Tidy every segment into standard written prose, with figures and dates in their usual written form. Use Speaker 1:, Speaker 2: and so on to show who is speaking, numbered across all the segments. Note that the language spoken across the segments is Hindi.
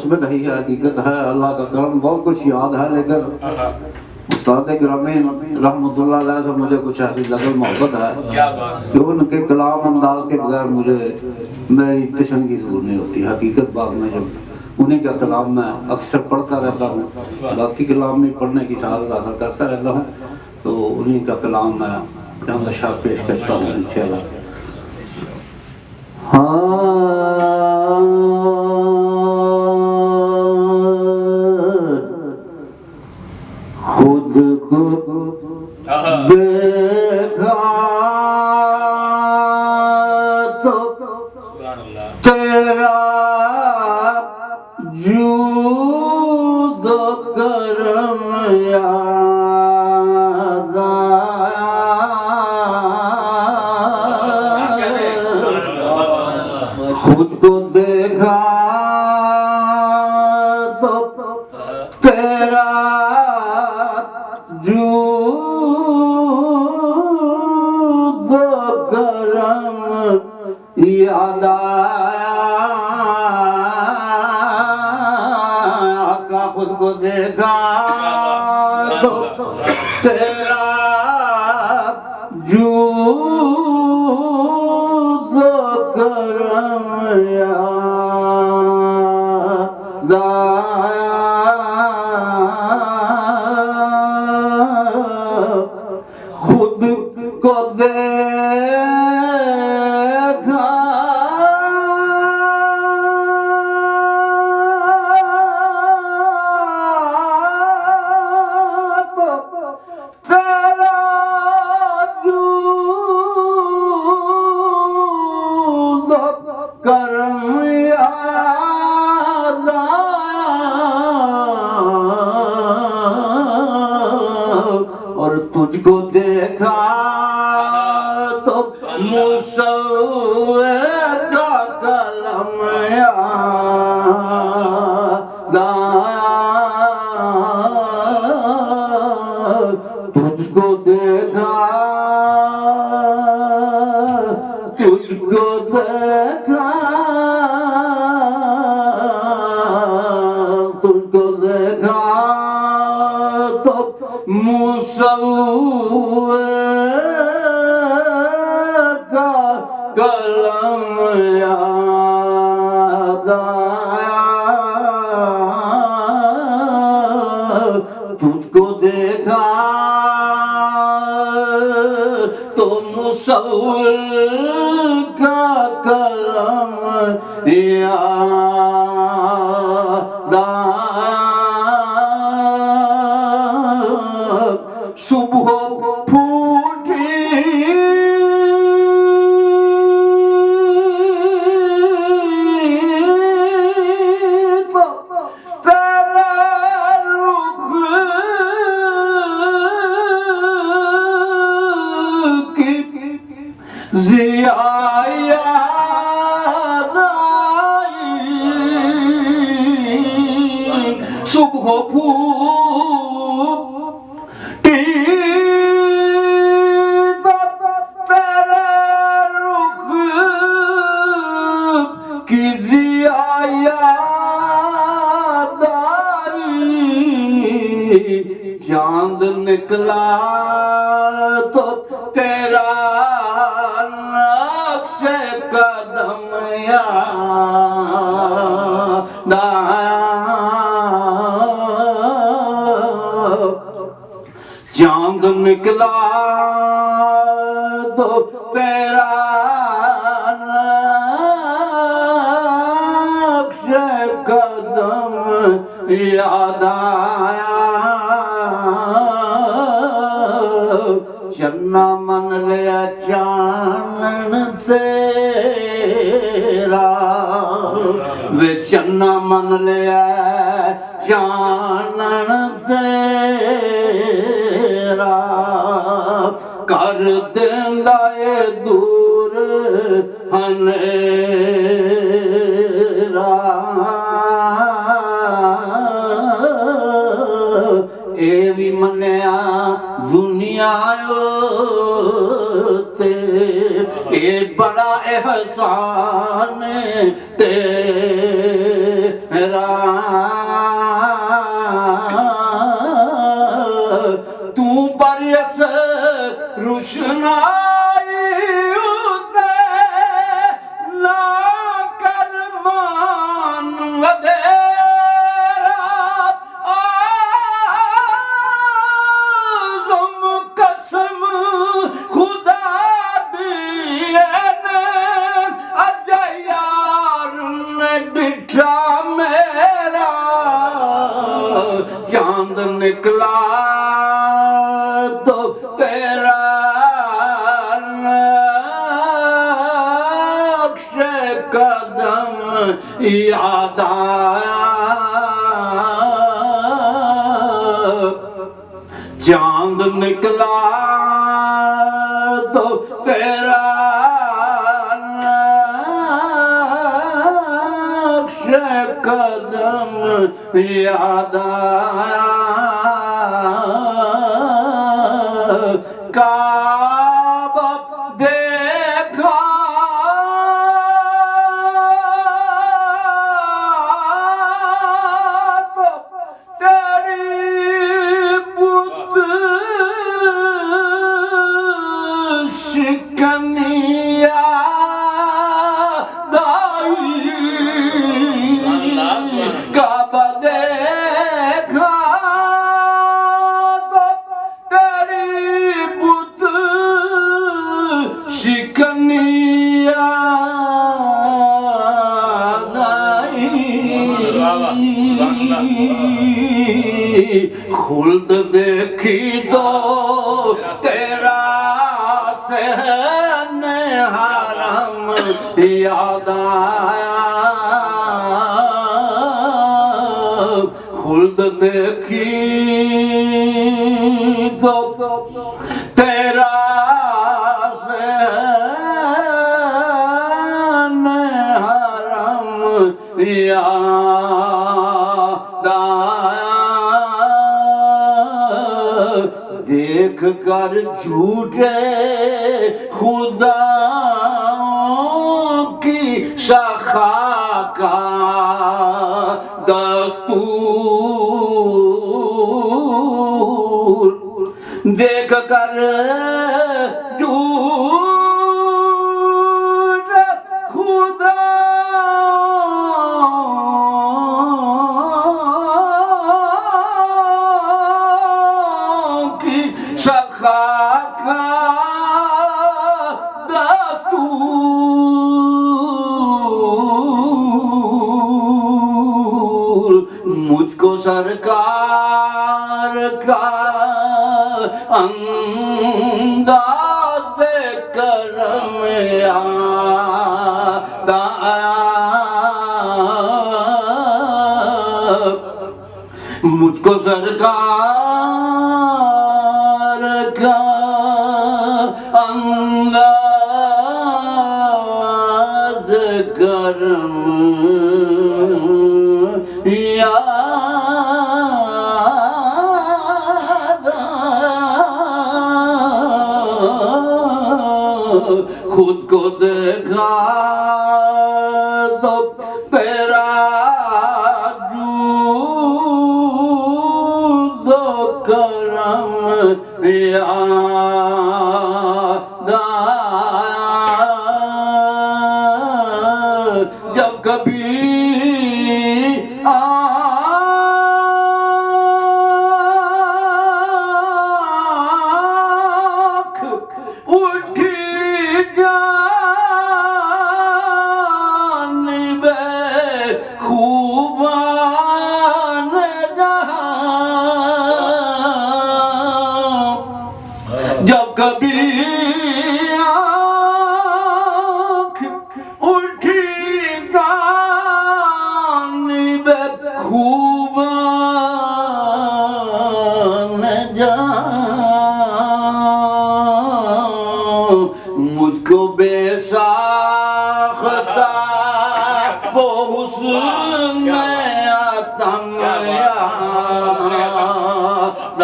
Speaker 1: में नहीं है, हकीकत है, अल्लाह का करम। बहुत कुछ याद है, लेकिन उस्ताद ग्रामीण रहमतुल्लाह अलैह से मुझे कुछ ऐसी लगन मोहब्बत है कि उनके कलाम अंदाज के बगैर मुझे मेरी तशन की जरूर नहीं होती। हकीकत बात में जब उन्हीं का कलाम मैं अक्सर पढ़ता रहता हूँ, बाकी कलाम में पढ़ने की सआदत हासिल करता रहता हूँ, तो उन्हीं का कलाम मैं चंद अशआर पेश करता हूँ इंशाअल्लाह। खुद को देखा तो तेरा जूद करम याद आया। खुद को देखा तो तेरा जूद करम याद आया। खुद को देखा तो तेरा जूद करम याद आया। खुद को देखा तो तेरा जूद करम याद आया। और तुझको देखा तो मुसव्विर का कलम याद आया। तुझको देखा, तुझको देखा, तुझको देखा तो मुसव्विर का कलम याद आया। तुझको देखा तो मुसव्विर का कलम याद आया। सुबह फूटी तो तेरा रुख की ज़िया याद आई। सुबह फूटी तो तेरा रुख की जिया याद आई, चांद निकला तो तेरा नक्शे कदम याद आया। चांद निकला तो तेरा नक्शे कदम याद आया। चन्ना मन लिया चानन तेरा, वे चन्ना मन लिया चानन तेरा, कर देंदा ए दूर हनेरा। ए भी मन्या दुनिया ते ए बड़ा एहसान तेरा। तू बरस रुशनाई उते ना कर मान वधेरा। आज़म कसम खुदा दिए ने, अज यार ने बिठा मेरा। चांद निकला तो तेरा नक्शे कदम याद आया। चांद निकला तो तेरा नक्शे कदम याद आया। काबा देखा तो तेरी बुत शिकनिया दाई। काबा देखा शिकनिया खुल्द देखी तो तेरा सहने हरम याद आया। खुल्द देखी तो तेरा याद आया। देख कर झूठे खुदाओं की शाखा का दस्तूर, देख कर झूठे खुदा शाखा का दस्तूर। मुझको सरकार का अंदाज़ करम याद आया। मुझको सरकार का अंदाज़ करम याद खुद को देखा तो तेरा जूद करम याद आया जब कभी आँख उठी जानिबे खूबान जहां जब कभी आँख उठी जानिबे खूबान जहां मुझको बेसाख्ता वो हुस्न आतम याद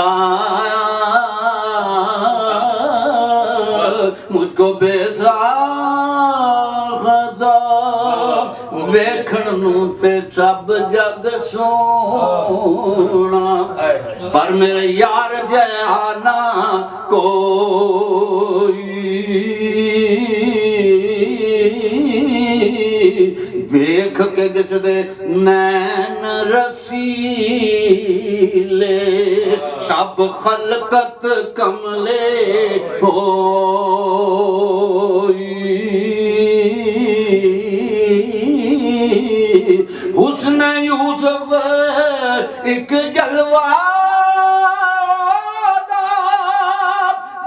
Speaker 1: आया मुझको बेसाख्ता वेखण नूं ते सब जग सोना पर मेरे यार जहा ना कोई वेख के जिस दे नैन रसीले सब खलकत कमले होई हुस्न यूसुफ एक जलवा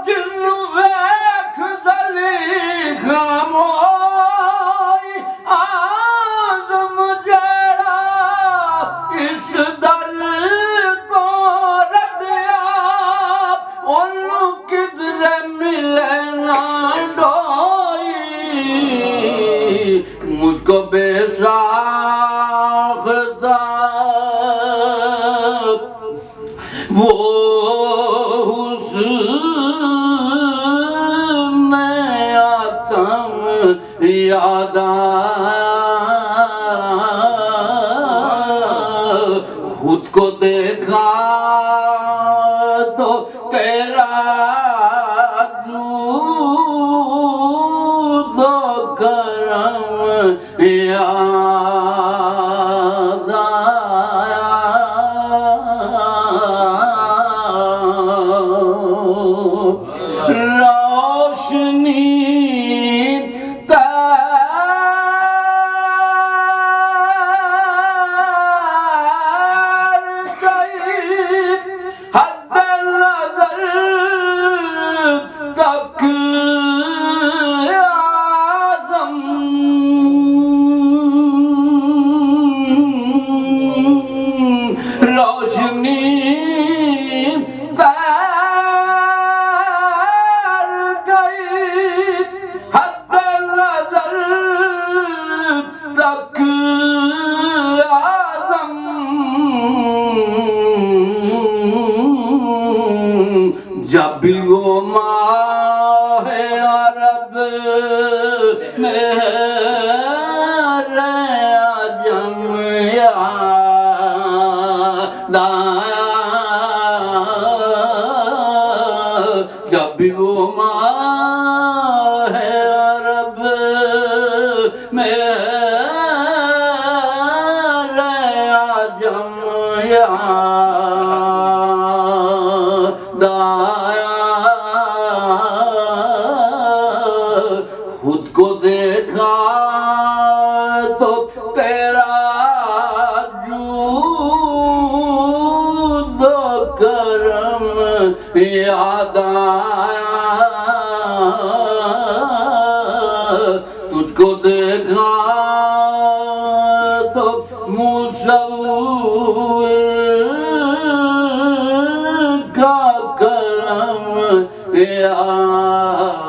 Speaker 1: जिन्नू वेख ज़लीखा मोई आज़म जड़ा इस दर को रखया ओनू किधरे मिले ना डोई मुझको बेसाख्ता वो हुस्न आतम याद आया खुद को देखा तो तेरा जूद करम याद आया रोशनी जब भी वो माह अरब में आजम याद आया जब भी वो माह अरब में आजम याद खुद को देखा तो तेरा जूद करम याद आया तुझको देखा तो मुसव्विर का कलम याद